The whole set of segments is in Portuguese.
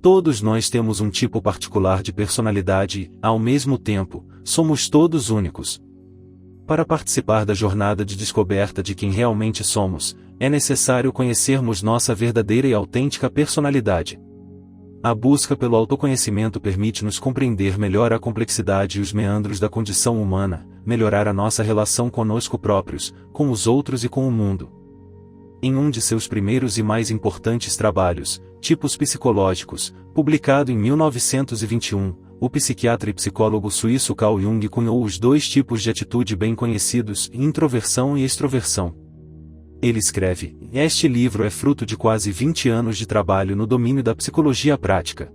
Todos nós temos um tipo particular de personalidade e, ao mesmo tempo, somos todos únicos. Para participar da jornada de descoberta de quem realmente somos, é necessário conhecermos nossa verdadeira e autêntica personalidade. A busca pelo autoconhecimento permite-nos compreender melhor a complexidade e os meandros da condição humana, melhorar a nossa relação conosco próprios, com os outros e com o mundo. Em um de seus primeiros e mais importantes trabalhos, Tipos Psicológicos, publicado em 1921, o psiquiatra e psicólogo suíço Carl Jung cunhou os dois tipos de atitude bem conhecidos, introversão e extroversão. Ele escreve: este livro é fruto de quase 20 anos de trabalho no domínio da psicologia prática.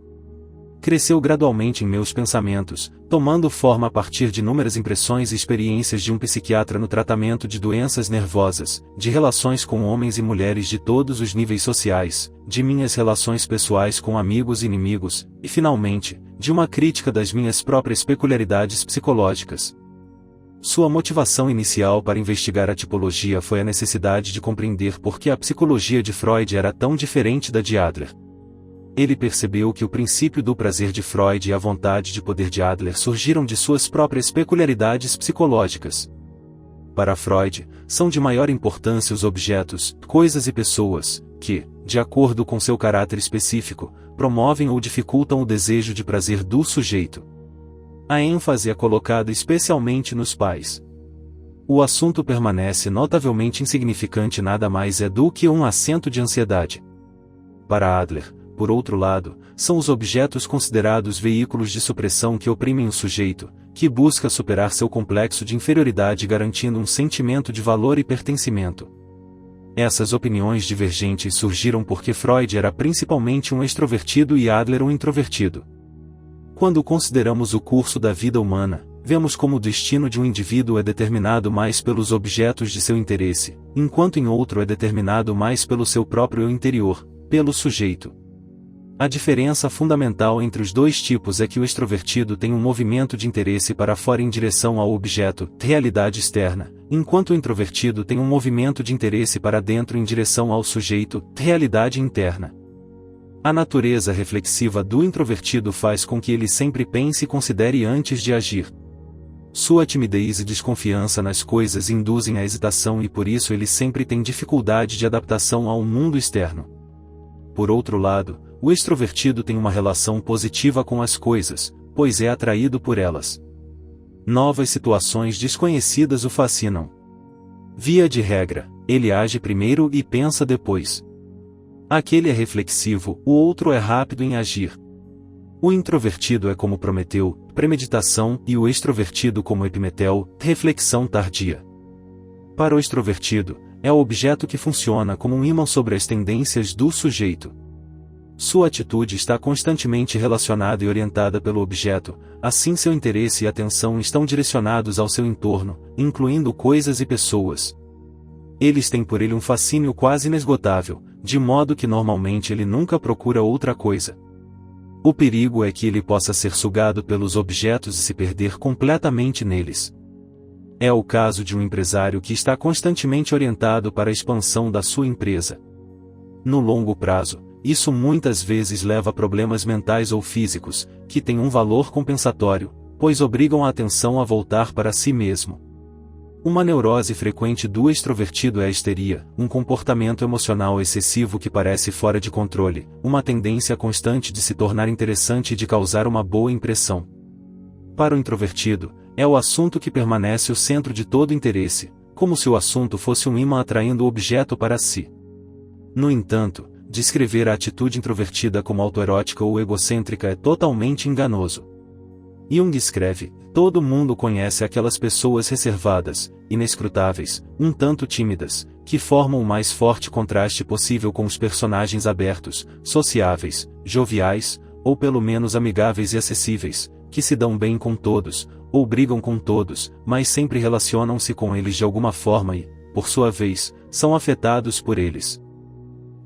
Cresceu gradualmente em meus pensamentos, tomando forma a partir de inúmeras impressões e experiências de um psiquiatra no tratamento de doenças nervosas, de relações com homens e mulheres de todos os níveis sociais, de minhas relações pessoais com amigos e inimigos, e finalmente, de uma crítica das minhas próprias peculiaridades psicológicas. Sua motivação inicial para investigar a tipologia foi a necessidade de compreender por que a psicologia de Freud era tão diferente da de Adler. Ele percebeu que o princípio do prazer de Freud e a vontade de poder de Adler surgiram de suas próprias peculiaridades psicológicas. Para Freud, são de maior importância os objetos, coisas e pessoas, que, de acordo com seu caráter específico, promovem ou dificultam o desejo de prazer do sujeito. A ênfase é colocada especialmente nos pais. O assunto permanece notavelmente insignificante, nada mais é do que um acento de ansiedade. Para Adler, por outro lado, são os objetos considerados veículos de supressão que oprimem o sujeito, que busca superar seu complexo de inferioridade garantindo um sentimento de valor e pertencimento. Essas opiniões divergentes surgiram porque Freud era principalmente um extrovertido e Adler um introvertido. Quando consideramos o curso da vida humana, vemos como o destino de um indivíduo é determinado mais pelos objetos de seu interesse, enquanto em outro é determinado mais pelo seu próprio eu interior, pelo sujeito. A diferença fundamental entre os dois tipos é que o extrovertido tem um movimento de interesse para fora em direção ao objeto, realidade externa, enquanto o introvertido tem um movimento de interesse para dentro em direção ao sujeito, realidade interna. A natureza reflexiva do introvertido faz com que ele sempre pense e considere antes de agir. Sua timidez e desconfiança nas coisas induzem a hesitação e por isso ele sempre tem dificuldade de adaptação ao mundo externo. Por outro lado, o extrovertido tem uma relação positiva com as coisas, pois é atraído por elas. Novas situações desconhecidas o fascinam. Via de regra, ele age primeiro e pensa depois. Aquele é reflexivo, o outro é rápido em agir. O introvertido é como Prometeu, premeditação, e o extrovertido como Epimeteu, reflexão tardia. Para o extrovertido, é o objeto que funciona como um ímã sobre as tendências do sujeito. Sua atitude está constantemente relacionada e orientada pelo objeto, assim seu interesse e atenção estão direcionados ao seu entorno, incluindo coisas e pessoas. Eles têm por ele um fascínio quase inesgotável, de modo que normalmente ele nunca procura outra coisa. O perigo é que ele possa ser sugado pelos objetos e se perder completamente neles. É o caso de um empresário que está constantemente orientado para a expansão da sua empresa. No longo prazo, isso muitas vezes leva a problemas mentais ou físicos, que têm um valor compensatório, pois obrigam a atenção a voltar para si mesmo. Uma neurose frequente do extrovertido é a histeria, um comportamento emocional excessivo que parece fora de controle, uma tendência constante de se tornar interessante e de causar uma boa impressão. Para o introvertido, é o assunto que permanece o centro de todo interesse, como se o assunto fosse um imã atraindo o objeto para si. No entanto, descrever a atitude introvertida como autoerótica ou egocêntrica é totalmente enganoso. Jung escreve: todo mundo conhece aquelas pessoas reservadas, inescrutáveis, um tanto tímidas, que formam o mais forte contraste possível com os personagens abertos, sociáveis, joviais, ou pelo menos amigáveis e acessíveis, que se dão bem com todos, ou brigam com todos, mas sempre relacionam-se com eles de alguma forma e, por sua vez, são afetados por eles.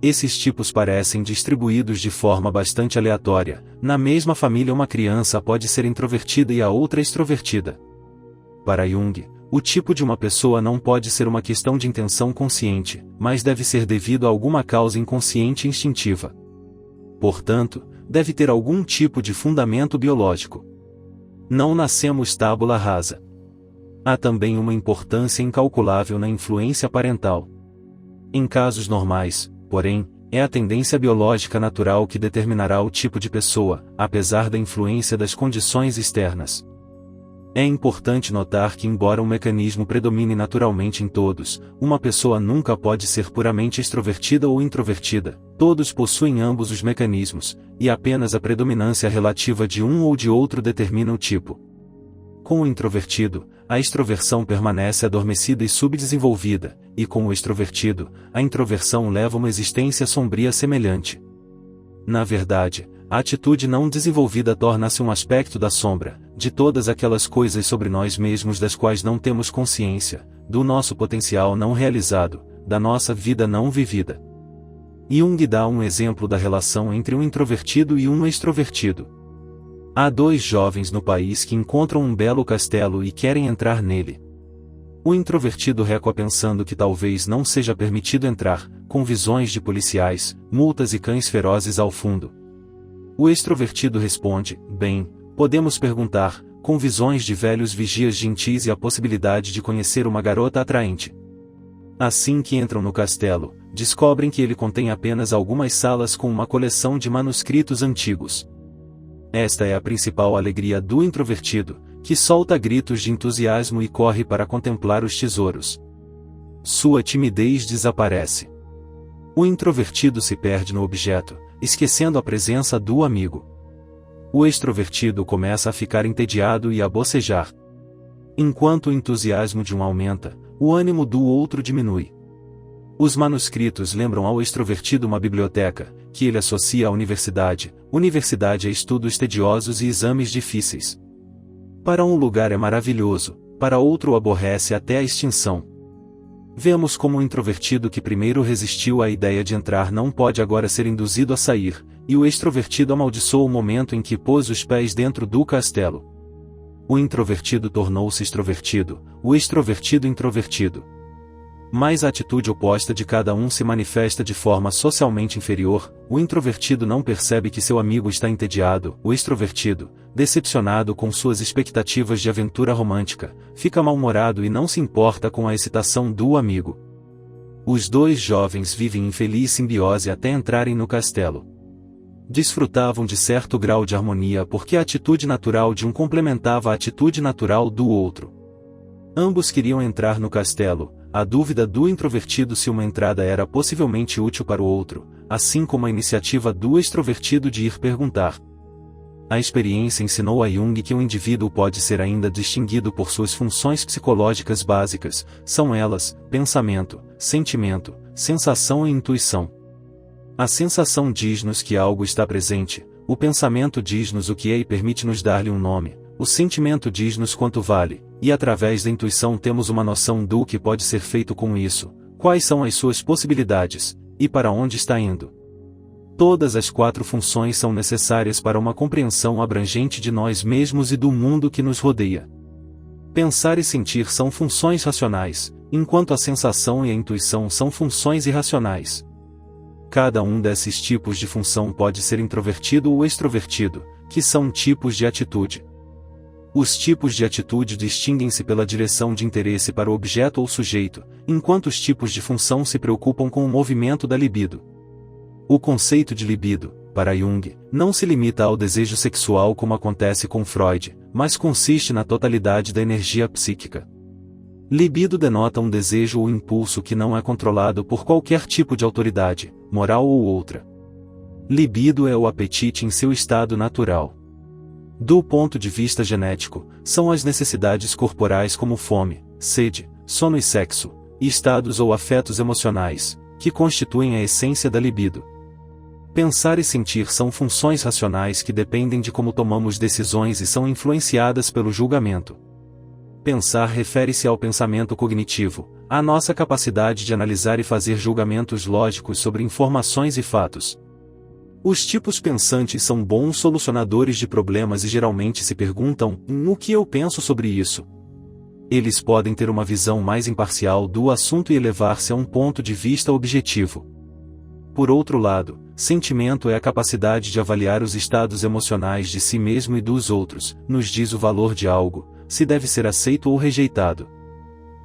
Esses tipos parecem distribuídos de forma bastante aleatória. Na mesma família, uma criança pode ser introvertida e a outra extrovertida. Para Jung, o tipo de uma pessoa não pode ser uma questão de intenção consciente, mas deve ser devido a alguma causa inconsciente e instintiva. Portanto, deve ter algum tipo de fundamento biológico. Não nascemos tábula rasa. Há também uma importância incalculável na influência parental. Em casos normais, porém, é a tendência biológica natural que determinará o tipo de pessoa, apesar da influência das condições externas. É importante notar que, embora um mecanismo predomine naturalmente em todos, uma pessoa nunca pode ser puramente extrovertida ou introvertida. Todos possuem ambos os mecanismos, e apenas a predominância relativa de um ou de outro determina o tipo. Com o introvertido, a extroversão permanece adormecida e subdesenvolvida, e com o extrovertido, a introversão leva uma existência sombria semelhante. Na verdade, a atitude não desenvolvida torna-se um aspecto da sombra, de todas aquelas coisas sobre nós mesmos das quais não temos consciência, do nosso potencial não realizado, da nossa vida não vivida. Jung dá um exemplo da relação entre um introvertido e um extrovertido. Há dois jovens no país que encontram um belo castelo e querem entrar nele. O introvertido recua pensando que talvez não seja permitido entrar, com visões de policiais, multas e cães ferozes ao fundo. O extrovertido responde: bem, podemos perguntar, com visões de velhos vigias gentis e a possibilidade de conhecer uma garota atraente. Assim que entram no castelo, descobrem que ele contém apenas algumas salas com uma coleção de manuscritos antigos. Esta é a principal alegria do introvertido, que solta gritos de entusiasmo e corre para contemplar os tesouros. Sua timidez desaparece. O introvertido se perde no objeto, esquecendo a presença do amigo. O extrovertido começa a ficar entediado e a bocejar. Enquanto o entusiasmo de um aumenta, o ânimo do outro diminui. Os manuscritos lembram ao extrovertido uma biblioteca, que ele associa à universidade. Universidade é estudos tediosos e exames difíceis. Para um lugar é maravilhoso, para outro o aborrece até a extinção. Vemos como o introvertido que primeiro resistiu à ideia de entrar não pode agora ser induzido a sair, e o extrovertido amaldiçoa o momento em que pôs os pés dentro do castelo. O introvertido tornou-se extrovertido, o extrovertido introvertido. Mas a atitude oposta de cada um se manifesta de forma socialmente inferior. O introvertido não percebe que seu amigo está entediado, o extrovertido, decepcionado com suas expectativas de aventura romântica, fica mal-humorado e não se importa com a excitação do amigo. Os dois jovens vivem em feliz simbiose até entrarem no castelo. Desfrutavam de certo grau de harmonia porque a atitude natural de um complementava a atitude natural do outro. Ambos queriam entrar no castelo. A dúvida do introvertido se uma entrada era possivelmente útil para o outro, assim como a iniciativa do extrovertido de ir perguntar. A experiência ensinou a Jung que um indivíduo pode ser ainda distinguido por suas funções psicológicas básicas, são elas, pensamento, sentimento, sensação e intuição. A sensação diz-nos que algo está presente, o pensamento diz-nos o que é e permite-nos dar-lhe um nome, o sentimento diz-nos quanto vale, e através da intuição temos uma noção do que pode ser feito com isso, quais são as suas possibilidades, e para onde está indo. Todas as quatro funções são necessárias para uma compreensão abrangente de nós mesmos e do mundo que nos rodeia. Pensar e sentir são funções racionais, enquanto a sensação e a intuição são funções irracionais. Cada um desses tipos de função pode ser introvertido ou extrovertido, que são tipos de atitude. Os tipos de atitude distinguem-se pela direção de interesse para o objeto ou sujeito, enquanto os tipos de função se preocupam com o movimento da libido. O conceito de libido, para Jung, não se limita ao desejo sexual como acontece com Freud, mas consiste na totalidade da energia psíquica. Libido denota um desejo ou impulso que não é controlado por qualquer tipo de autoridade, moral ou outra. Libido é o apetite em seu estado natural. Do ponto de vista genético, são as necessidades corporais como fome, sede, sono e sexo, e estados ou afetos emocionais, que constituem a essência da libido. Pensar e sentir são funções racionais que dependem de como tomamos decisões e são influenciadas pelo julgamento. Pensar refere-se ao pensamento cognitivo, à nossa capacidade de analisar e fazer julgamentos lógicos sobre informações e fatos. Os tipos pensantes são bons solucionadores de problemas e geralmente se perguntam: o que eu penso sobre isso? Eles podem ter uma visão mais imparcial do assunto e elevar-se a um ponto de vista objetivo. Por outro lado, sentimento é a capacidade de avaliar os estados emocionais de si mesmo e dos outros, nos diz o valor de algo, se deve ser aceito ou rejeitado.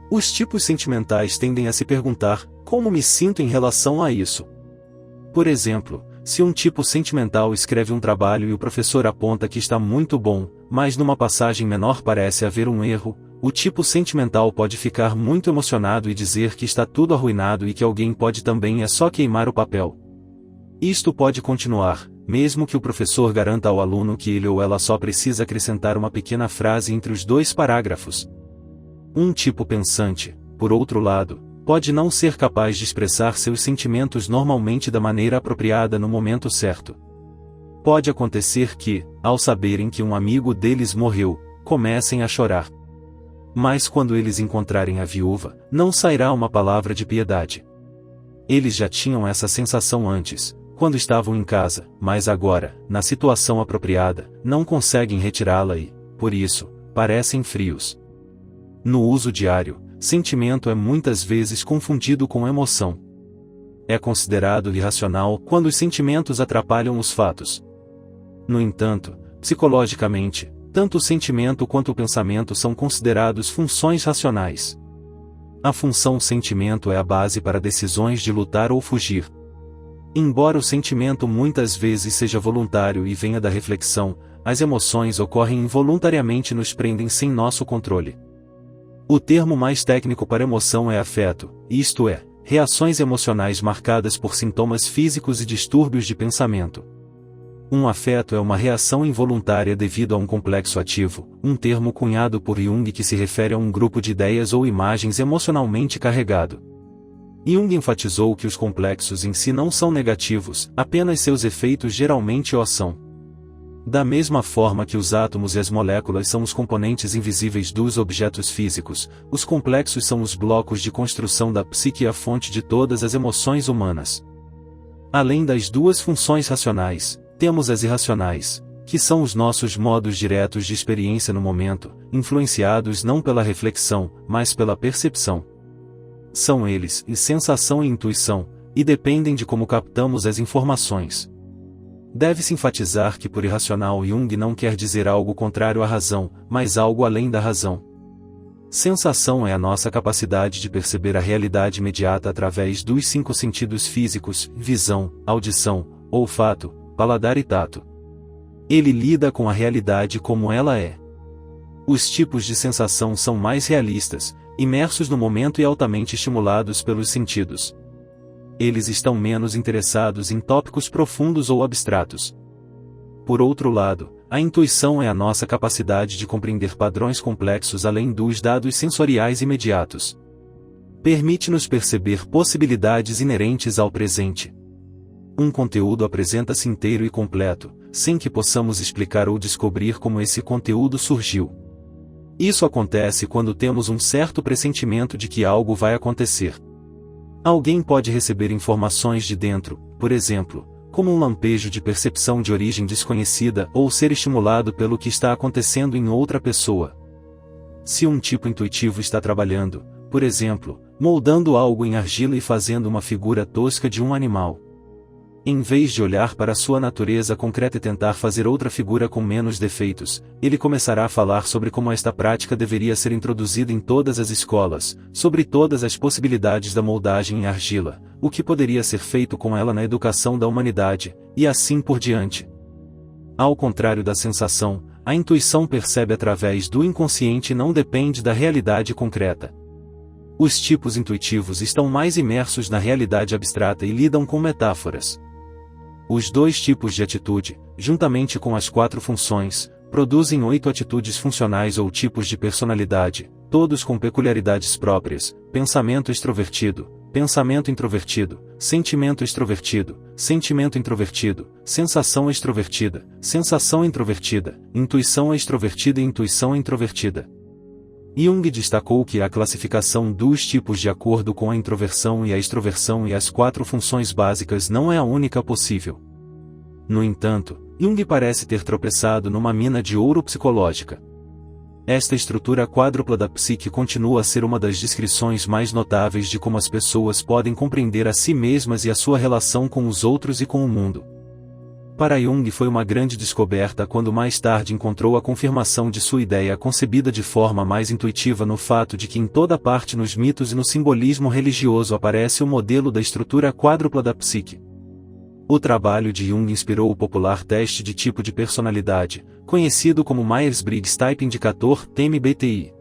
Os tipos sentimentais tendem a se perguntar, como me sinto em relação a isso? Por exemplo, se um tipo sentimental escreve um trabalho e o professor aponta que está muito bom, mas numa passagem menor parece haver um erro, o tipo sentimental pode ficar muito emocionado e dizer que está tudo arruinado e que alguém pode também só queimar o papel. Isto pode continuar, mesmo que o professor garanta ao aluno que ele ou ela só precisa acrescentar uma pequena frase entre os 2 parágrafos. Um tipo pensante, por outro lado, pode não ser capaz de expressar seus sentimentos normalmente da maneira apropriada no momento certo. Pode acontecer que, ao saberem que um amigo deles morreu, comecem a chorar. Mas quando eles encontrarem a viúva, não sairá uma palavra de piedade. Eles já tinham essa sensação antes, quando estavam em casa, mas agora, na situação apropriada, não conseguem retirá-la e, por isso, parecem frios. No uso diário, sentimento é muitas vezes confundido com emoção. É considerado irracional quando os sentimentos atrapalham os fatos. No entanto, psicologicamente, tanto o sentimento quanto o pensamento são considerados funções racionais. A função sentimento é a base para decisões de lutar ou fugir. Embora o sentimento muitas vezes seja voluntário e venha da reflexão, as emoções ocorrem involuntariamente e nos prendem sem nosso controle. O termo mais técnico para emoção é afeto, isto é, reações emocionais marcadas por sintomas físicos e distúrbios de pensamento. Um afeto é uma reação involuntária devido a um complexo ativo, um termo cunhado por Jung que se refere a um grupo de ideias ou imagens emocionalmente carregado. Jung enfatizou que os complexos em si não são negativos, apenas seus efeitos geralmente o são. Da mesma forma que os átomos e as moléculas são os componentes invisíveis dos objetos físicos, os complexos são os blocos de construção da psique e a fonte de todas as emoções humanas. Além das 2 funções racionais, temos as irracionais, que são os nossos modos diretos de experiência no momento, influenciados não pela reflexão, mas pela percepção. São eles, sensação e intuição, e dependem de como captamos as informações. Deve-se enfatizar que por irracional Jung não quer dizer algo contrário à razão, mas algo além da razão. Sensação é a nossa capacidade de perceber a realidade imediata através dos 5 sentidos físicos, visão, audição, olfato, paladar e tato. Ele lida com a realidade como ela é. Os tipos de sensação são mais realistas, imersos no momento e altamente estimulados pelos sentidos. Eles estão menos interessados em tópicos profundos ou abstratos. Por outro lado, a intuição é a nossa capacidade de compreender padrões complexos além dos dados sensoriais imediatos. Permite-nos perceber possibilidades inerentes ao presente. Um conteúdo apresenta-se inteiro e completo, sem que possamos explicar ou descobrir como esse conteúdo surgiu. Isso acontece quando temos um certo pressentimento de que algo vai acontecer. Alguém pode receber informações de dentro, por exemplo, como um lampejo de percepção de origem desconhecida ou ser estimulado pelo que está acontecendo em outra pessoa. Se um tipo intuitivo está trabalhando, por exemplo, moldando algo em argila e fazendo uma figura tosca de um animal, em vez de olhar para sua natureza concreta e tentar fazer outra figura com menos defeitos, ele começará a falar sobre como esta prática deveria ser introduzida em todas as escolas, sobre todas as possibilidades da moldagem em argila, o que poderia ser feito com ela na educação da humanidade, e assim por diante. Ao contrário da sensação, a intuição percebe através do inconsciente e não depende da realidade concreta. Os tipos intuitivos estão mais imersos na realidade abstrata e lidam com metáforas. Os 2 tipos de atitude, juntamente com as 4 funções, produzem 8 atitudes funcionais ou tipos de personalidade, todos com peculiaridades próprias: pensamento extrovertido, pensamento introvertido, sentimento extrovertido, sentimento introvertido, sensação extrovertida, sensação introvertida, intuição extrovertida e intuição introvertida. Jung destacou que a classificação dos tipos de acordo com a introversão e a extroversão e as 4 funções básicas não é a única possível. No entanto, Jung parece ter tropeçado numa mina de ouro psicológica. esta estrutura quádrupla da psique continua a ser uma das descrições mais notáveis de como as pessoas podem compreender a si mesmas e a sua relação com os outros e com o mundo. Para Jung foi uma grande descoberta quando mais tarde encontrou a confirmação de sua ideia concebida de forma mais intuitiva no fato de que em toda parte nos mitos e no simbolismo religioso aparece o modelo da estrutura quádrupla da psique. O trabalho de Jung inspirou o popular teste de tipo de personalidade, conhecido como Myers-Briggs Type Indicator (MBTI).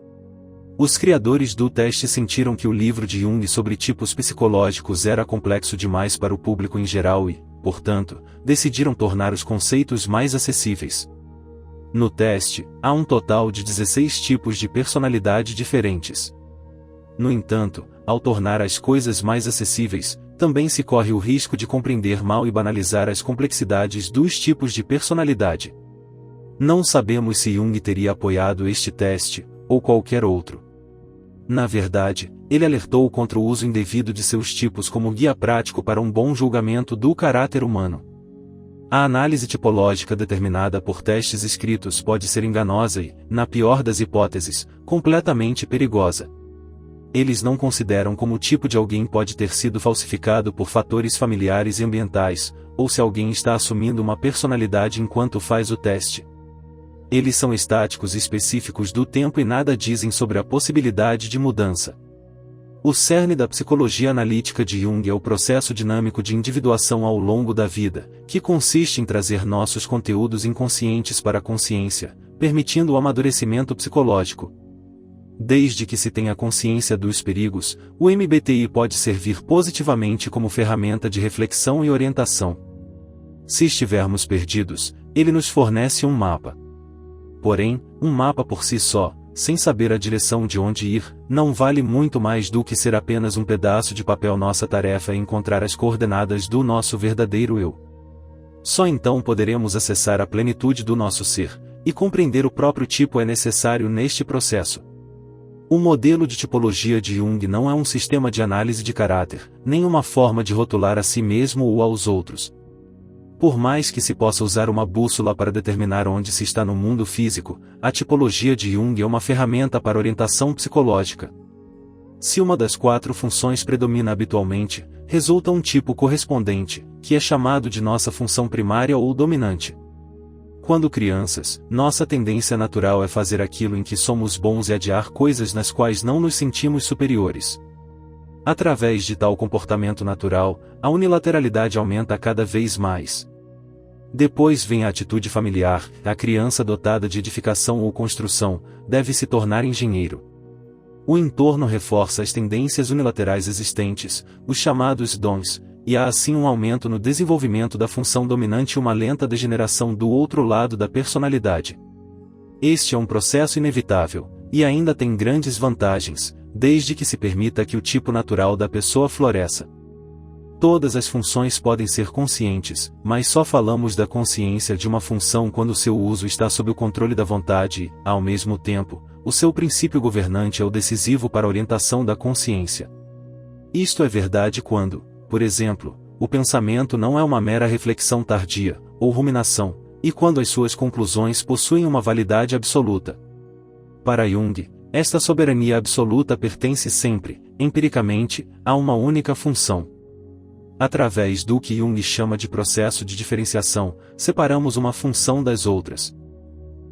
Os criadores do teste sentiram que o livro de Jung sobre tipos psicológicos era complexo demais para o público em geral e, portanto, decidiram tornar os conceitos mais acessíveis. No teste, há um total de 16 tipos de personalidade diferentes. No entanto, ao tornar as coisas mais acessíveis, também se corre o risco de compreender mal e banalizar as complexidades dos tipos de personalidade. Não sabemos se Jung teria apoiado este teste, ou qualquer outro. Na verdade, ele alertou contra o uso indevido de seus tipos como guia prático para um bom julgamento do caráter humano. A análise tipológica determinada por testes escritos pode ser enganosa e, na pior das hipóteses, completamente perigosa. Eles não consideram como o tipo de alguém pode ter sido falsificado por fatores familiares e ambientais, ou se alguém está assumindo uma personalidade enquanto faz o teste. Eles são estáticos e específicos do tempo e nada dizem sobre a possibilidade de mudança. O cerne da psicologia analítica de Jung é o processo dinâmico de individuação ao longo da vida, que consiste em trazer nossos conteúdos inconscientes para a consciência, permitindo o amadurecimento psicológico. Desde que se tenha consciência dos perigos, o MBTI pode servir positivamente como ferramenta de reflexão e orientação. Se estivermos perdidos, ele nos fornece um mapa. Porém, um mapa por si só, sem saber a direção de onde ir, não vale muito mais do que ser apenas um pedaço de papel. Nossa tarefa é encontrar as coordenadas do nosso verdadeiro eu. Só então poderemos acessar a plenitude do nosso ser, e compreender o próprio tipo é necessário neste processo. O modelo de tipologia de Jung não é um sistema de análise de caráter, nem uma forma de rotular a si mesmo ou aos outros. Por mais que se possa usar uma bússola para determinar onde se está no mundo físico, a tipologia de Jung é uma ferramenta para orientação psicológica. Se uma das 4 funções predomina habitualmente, resulta um tipo correspondente, que é chamado de nossa função primária ou dominante. Quando crianças, nossa tendência natural é fazer aquilo em que somos bons e adiar coisas nas quais não nos sentimos superiores. Através de tal comportamento natural, a unilateralidade aumenta cada vez mais. Depois vem a atitude familiar. A criança dotada de edificação ou construção deve se tornar engenheiro. O entorno reforça as tendências unilaterais existentes, os chamados dons, e há assim um aumento no desenvolvimento da função dominante e uma lenta degeneração do outro lado da personalidade. Este é um processo inevitável, e ainda tem grandes vantagens, desde que se permita que o tipo natural da pessoa floresça. Todas as funções podem ser conscientes, mas só falamos da consciência de uma função quando seu uso está sob o controle da vontade e, ao mesmo tempo, o seu princípio governante é o decisivo para a orientação da consciência. Isto é verdade quando, por exemplo, o pensamento não é uma mera reflexão tardia, ou ruminação, e quando as suas conclusões possuem uma validade absoluta. Para Jung, esta soberania absoluta pertence sempre, empiricamente, a uma única função. Através do que Jung chama de processo de diferenciação, separamos uma função das outras.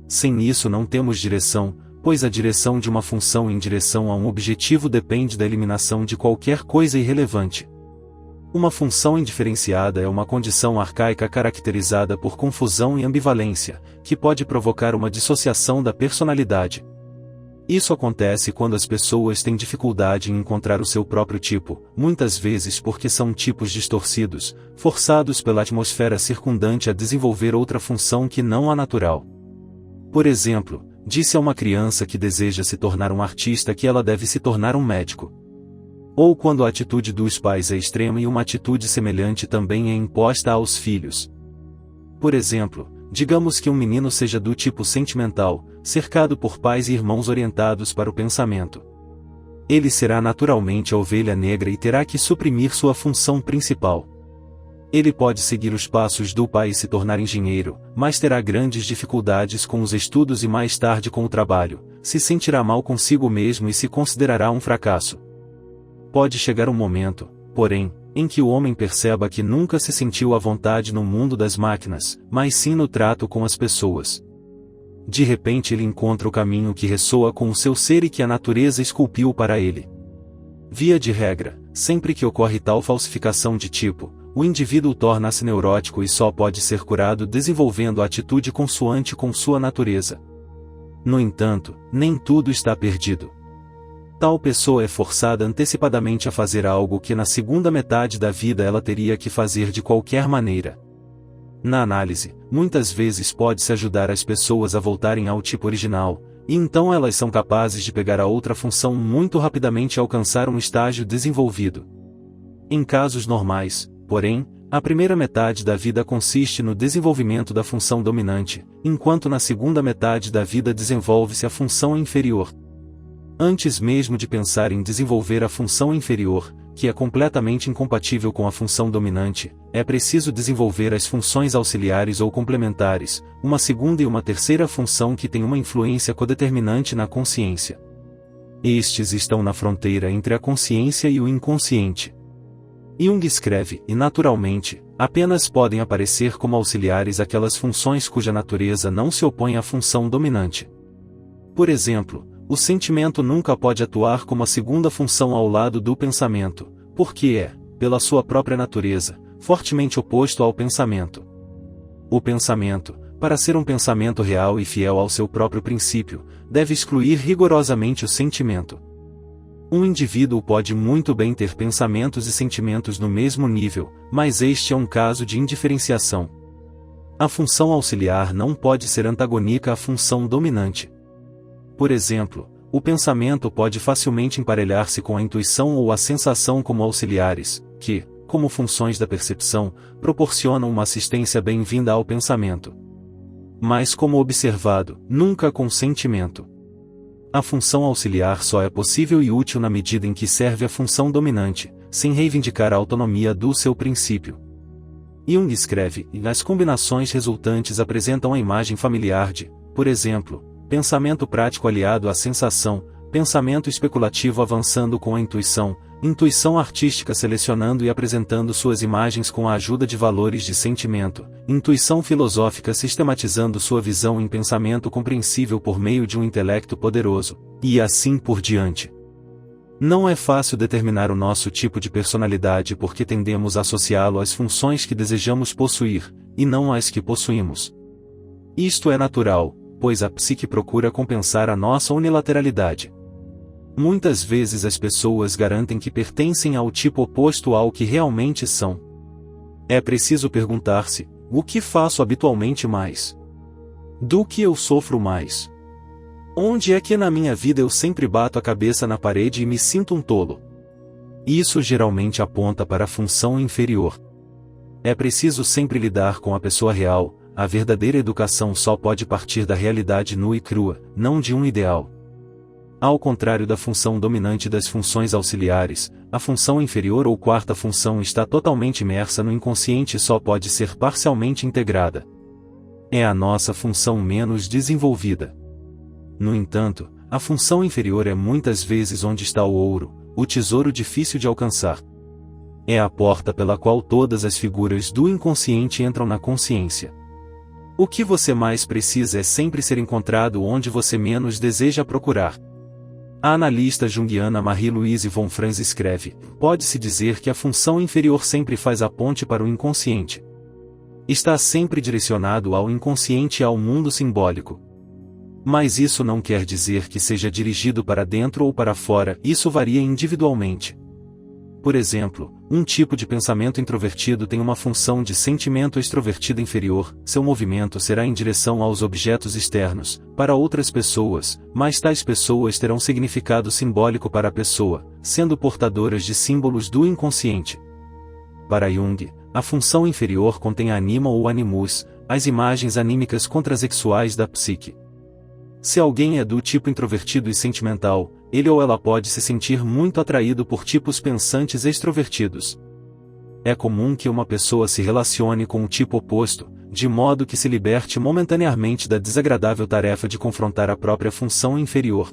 Sem isso não temos direção, pois a direção de uma função em direção a um objetivo depende da eliminação de qualquer coisa irrelevante. Uma função indiferenciada é uma condição arcaica caracterizada por confusão e ambivalência, que pode provocar uma dissociação da personalidade. Isso acontece quando as pessoas têm dificuldade em encontrar o seu próprio tipo, muitas vezes porque são tipos distorcidos, forçados pela atmosfera circundante a desenvolver outra função que não a natural. Por exemplo, disse a uma criança que deseja se tornar um artista que ela deve se tornar um médico. Ou quando a atitude dos pais é extrema e uma atitude semelhante também é imposta aos filhos. Por exemplo, digamos que um menino seja do tipo sentimental, cercado por pais e irmãos orientados para o pensamento. Ele será naturalmente a ovelha negra e terá que suprimir sua função principal. Ele pode seguir os passos do pai e se tornar engenheiro, mas terá grandes dificuldades com os estudos e mais tarde com o trabalho, se sentirá mal consigo mesmo e se considerará um fracasso. Pode chegar um momento, porém, em que o homem perceba que nunca se sentiu à vontade no mundo das máquinas, mas sim no trato com as pessoas. De repente ele encontra o caminho que ressoa com o seu ser e que a natureza esculpiu para ele. Via de regra, sempre que ocorre tal falsificação de tipo, o indivíduo torna-se neurótico e só pode ser curado desenvolvendo a atitude consoante com sua natureza. No entanto, nem tudo está perdido. Tal pessoa é forçada antecipadamente a fazer algo que na segunda metade da vida ela teria que fazer de qualquer maneira. Na análise, muitas vezes pode-se ajudar as pessoas a voltarem ao tipo original, e então elas são capazes de pegar a outra função muito rapidamente e alcançar um estágio desenvolvido. Em casos normais, porém, a primeira metade da vida consiste no desenvolvimento da função dominante, enquanto na segunda metade da vida desenvolve-se a função inferior. Antes mesmo de pensar em desenvolver a função inferior, que é completamente incompatível com a função dominante, é preciso desenvolver as funções auxiliares ou complementares, uma segunda e uma terceira função que tem uma influência codeterminante na consciência. Estes estão na fronteira entre a consciência e o inconsciente. Jung escreve, e naturalmente, apenas podem aparecer como auxiliares aquelas funções cuja natureza não se opõe à função dominante. Por exemplo, o sentimento nunca pode atuar como a segunda função ao lado do pensamento, porque é, pela sua própria natureza, fortemente oposto ao pensamento. O pensamento, para ser um pensamento real e fiel ao seu próprio princípio, deve excluir rigorosamente o sentimento. Um indivíduo pode muito bem ter pensamentos e sentimentos no mesmo nível, mas este é um caso de indiferenciação. A função auxiliar não pode ser antagônica à função dominante. Por exemplo, o pensamento pode facilmente emparelhar-se com a intuição ou a sensação como auxiliares, que, como funções da percepção, proporcionam uma assistência bem-vinda ao pensamento. Mas como observado, nunca com sentimento. A função auxiliar só é possível e útil na medida em que serve a função dominante, sem reivindicar a autonomia do seu princípio. Jung escreve, e as combinações resultantes apresentam a imagem familiar de, por exemplo, pensamento prático aliado à sensação, pensamento especulativo avançando com a intuição, intuição artística selecionando e apresentando suas imagens com a ajuda de valores de sentimento, intuição filosófica sistematizando sua visão em pensamento compreensível por meio de um intelecto poderoso, e assim por diante. Não é fácil determinar o nosso tipo de personalidade porque tendemos a associá-lo às funções que desejamos possuir, e não às que possuímos. Isto é natural, pois a psique procura compensar a nossa unilateralidade. Muitas vezes as pessoas garantem que pertencem ao tipo oposto ao que realmente são. É preciso perguntar-se, o que faço habitualmente mais? Do que eu sofro mais? Onde é que na minha vida eu sempre bato a cabeça na parede e me sinto um tolo? Isso geralmente aponta para a função inferior. É preciso sempre lidar com a pessoa real. A verdadeira educação só pode partir da realidade nua e crua, não de um ideal. Ao contrário da função dominante das funções auxiliares, a função inferior ou quarta função está totalmente imersa no inconsciente e só pode ser parcialmente integrada. É a nossa função menos desenvolvida. No entanto, a função inferior é muitas vezes onde está o ouro, o tesouro difícil de alcançar. É a porta pela qual todas as figuras do inconsciente entram na consciência. O que você mais precisa é sempre ser encontrado onde você menos deseja procurar. A analista junguiana Marie-Louise von Franz escreve, pode-se dizer que a função inferior sempre faz a ponte para o inconsciente. Está sempre direcionado ao inconsciente e ao mundo simbólico. Mas isso não quer dizer que seja dirigido para dentro ou para fora, isso varia individualmente. Por exemplo, um tipo de pensamento introvertido tem uma função de sentimento extrovertido inferior, seu movimento será em direção aos objetos externos, para outras pessoas, mas tais pessoas terão significado simbólico para a pessoa, sendo portadoras de símbolos do inconsciente. Para Jung, a função inferior contém a anima ou animus, as imagens anímicas contrasexuais da psique. Se alguém é do tipo introvertido e sentimental, ele ou ela pode se sentir muito atraído por tipos pensantes extrovertidos. é comum que uma pessoa se relacione com o tipo oposto, de modo que se liberte momentaneamente da desagradável tarefa de confrontar a própria função inferior.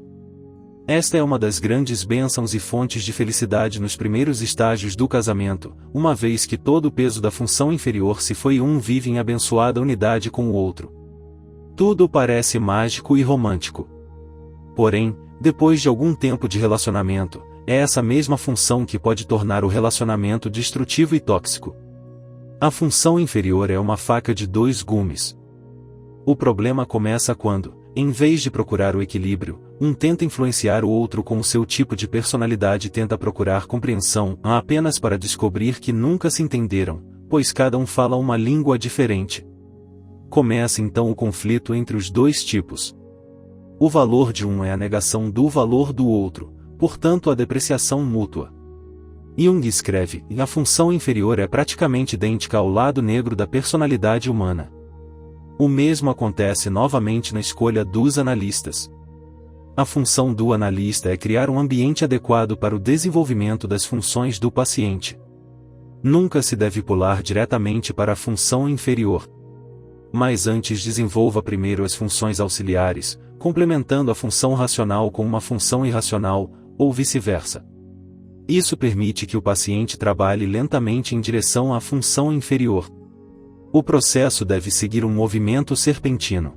Esta é uma das grandes bênçãos e fontes de felicidade nos primeiros estágios do casamento, uma vez que todo o peso da função inferior se foi e um vive em abençoada unidade com o outro. Tudo parece mágico e romântico. Porém, depois de algum tempo de relacionamento, é essa mesma função que pode tornar o relacionamento destrutivo e tóxico. A função inferior é uma faca de dois gumes. O problema começa quando, em vez de procurar o equilíbrio, um tenta influenciar o outro com o seu tipo de personalidade e tenta procurar compreensão apenas para descobrir que nunca se entenderam, pois cada um fala uma língua diferente. Começa então o conflito entre os dois tipos. O valor de um é a negação do valor do outro, portanto a depreciação mútua. Jung escreve, a função inferior é praticamente idêntica ao lado negro da personalidade humana. O mesmo acontece novamente na escolha dos analistas. A função do analista é criar um ambiente adequado para o desenvolvimento das funções do paciente. Nunca se deve pular diretamente para a função inferior. Mas antes desenvolva primeiro as funções auxiliares, complementando a função racional com uma função irracional, ou vice-versa. Isso permite que o paciente trabalhe lentamente em direção à função inferior. O processo deve seguir um movimento serpentino.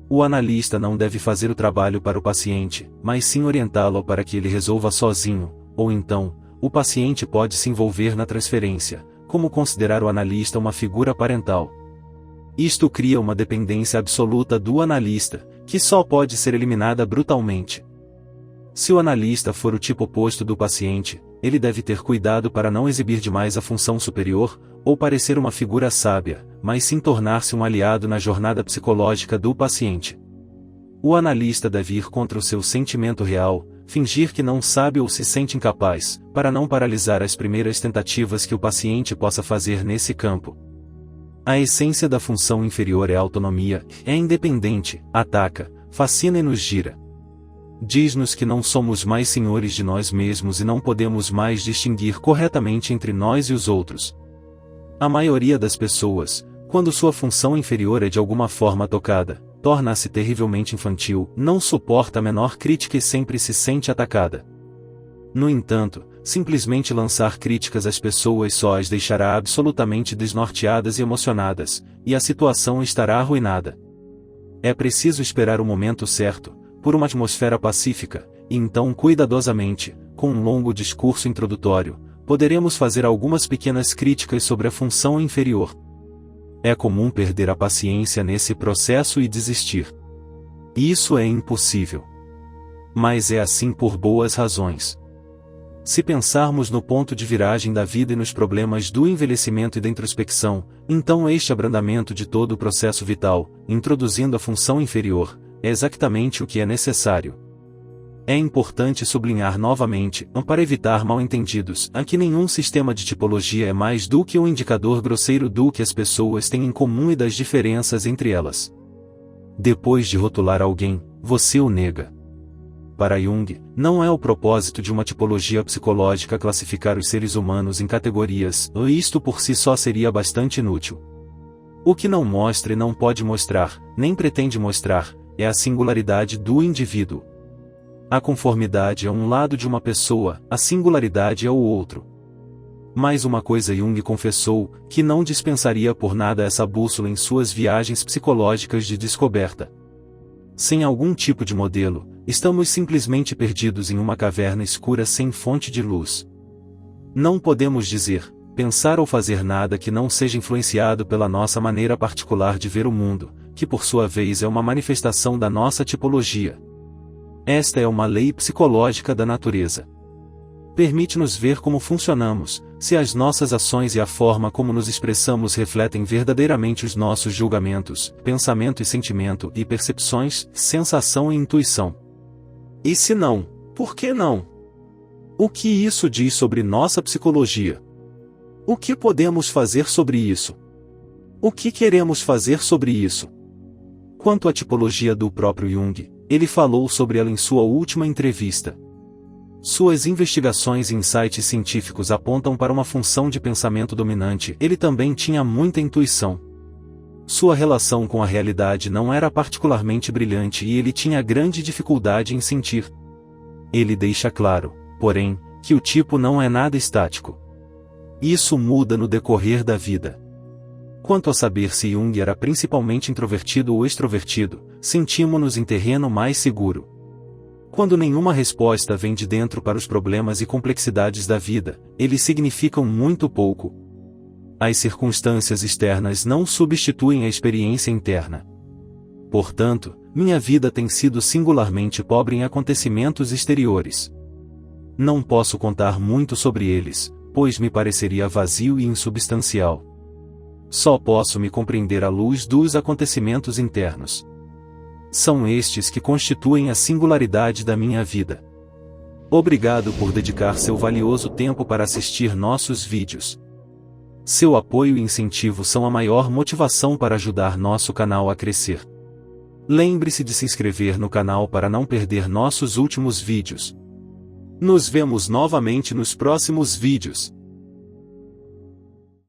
O analista não deve fazer o trabalho para o paciente, mas sim orientá-lo para que ele resolva sozinho, ou então, o paciente pode se envolver na transferência, como considerar o analista uma figura parental. Isto cria uma dependência absoluta do analista, que só pode ser eliminada brutalmente. Se o analista for o tipo oposto do paciente, ele deve ter cuidado para não exibir demais a função superior, ou parecer uma figura sábia, mas sim tornar-se um aliado na jornada psicológica do paciente. O analista deve ir contra o seu sentimento real, fingir que não sabe ou se sente incapaz, para não paralisar as primeiras tentativas que o paciente possa fazer nesse campo. A essência da função inferior é a autonomia, é independente, ataca, fascina e nos gira. Diz-nos que não somos mais senhores de nós mesmos e não podemos mais distinguir corretamente entre nós e os outros. A maioria das pessoas, quando sua função inferior é de alguma forma tocada, torna-se terrivelmente infantil, não suporta a menor crítica e sempre se sente atacada. No entanto, simplesmente lançar críticas às pessoas só as deixará absolutamente desnorteadas e emocionadas, e a situação estará arruinada. É preciso esperar o momento certo, por uma atmosfera pacífica, e então cuidadosamente, com um longo discurso introdutório, poderemos fazer algumas pequenas críticas sobre a função inferior. É comum perder a paciência nesse processo e desistir. Isso é impossível. Mas é assim por boas razões. Se pensarmos no ponto de viragem da vida e nos problemas do envelhecimento e da introspecção, então este abrandamento de todo o processo vital, introduzindo a função inferior, é exatamente o que é necessário. É importante sublinhar novamente, para evitar mal-entendidos, que nenhum sistema de tipologia é mais do que um indicador grosseiro do que as pessoas têm em comum e das diferenças entre elas. Depois de rotular alguém, você o nega. Para Jung, não é o propósito de uma tipologia psicológica classificar os seres humanos em categorias, isto por si só seria bastante inútil. O que não mostra e não pode mostrar, nem pretende mostrar, é a singularidade do indivíduo. A conformidade é um lado de uma pessoa, a singularidade é o outro. Mais uma coisa Jung confessou, que não dispensaria por nada essa bússola em suas viagens psicológicas de descoberta. Sem algum tipo de modelo, estamos simplesmente perdidos em uma caverna escura sem fonte de luz. Não podemos dizer, pensar ou fazer nada que não seja influenciado pela nossa maneira particular de ver o mundo, que por sua vez é uma manifestação da nossa tipologia. Esta é uma lei psicológica da natureza. Permite-nos ver como funcionamos, se as nossas ações e a forma como nos expressamos refletem verdadeiramente os nossos julgamentos, pensamento e sentimento, e percepções, sensação e intuição. E se não, por que não? O que isso diz sobre nossa psicologia? O que podemos fazer sobre isso? O que queremos fazer sobre isso? Quanto à tipologia do próprio Jung, ele falou sobre ela em sua última entrevista. Suas investigações e insights científicos apontam para uma função de pensamento dominante. Ele também tinha muita intuição. Sua relação com a realidade não era particularmente brilhante e ele tinha grande dificuldade em sentir. Ele deixa claro, porém, que o tipo não é nada estático. Isso muda no decorrer da vida. Quanto a saber se Jung era principalmente introvertido ou extrovertido, sentimos-nos em terreno mais seguro. Quando nenhuma resposta vem de dentro para os problemas e complexidades da vida, eles significam muito pouco. As circunstâncias externas não substituem a experiência interna. Portanto, minha vida tem sido singularmente pobre em acontecimentos exteriores. Não posso contar muito sobre eles, pois me pareceria vazio e insubstancial. Só posso me compreender à luz dos acontecimentos internos. São estes que constituem a singularidade da minha vida. Obrigado por dedicar seu valioso tempo para assistir nossos vídeos. Seu apoio e incentivo são a maior motivação para ajudar nosso canal a crescer. Lembre-se de se inscrever no canal para não perder nossos últimos vídeos. Nos vemos novamente nos próximos vídeos.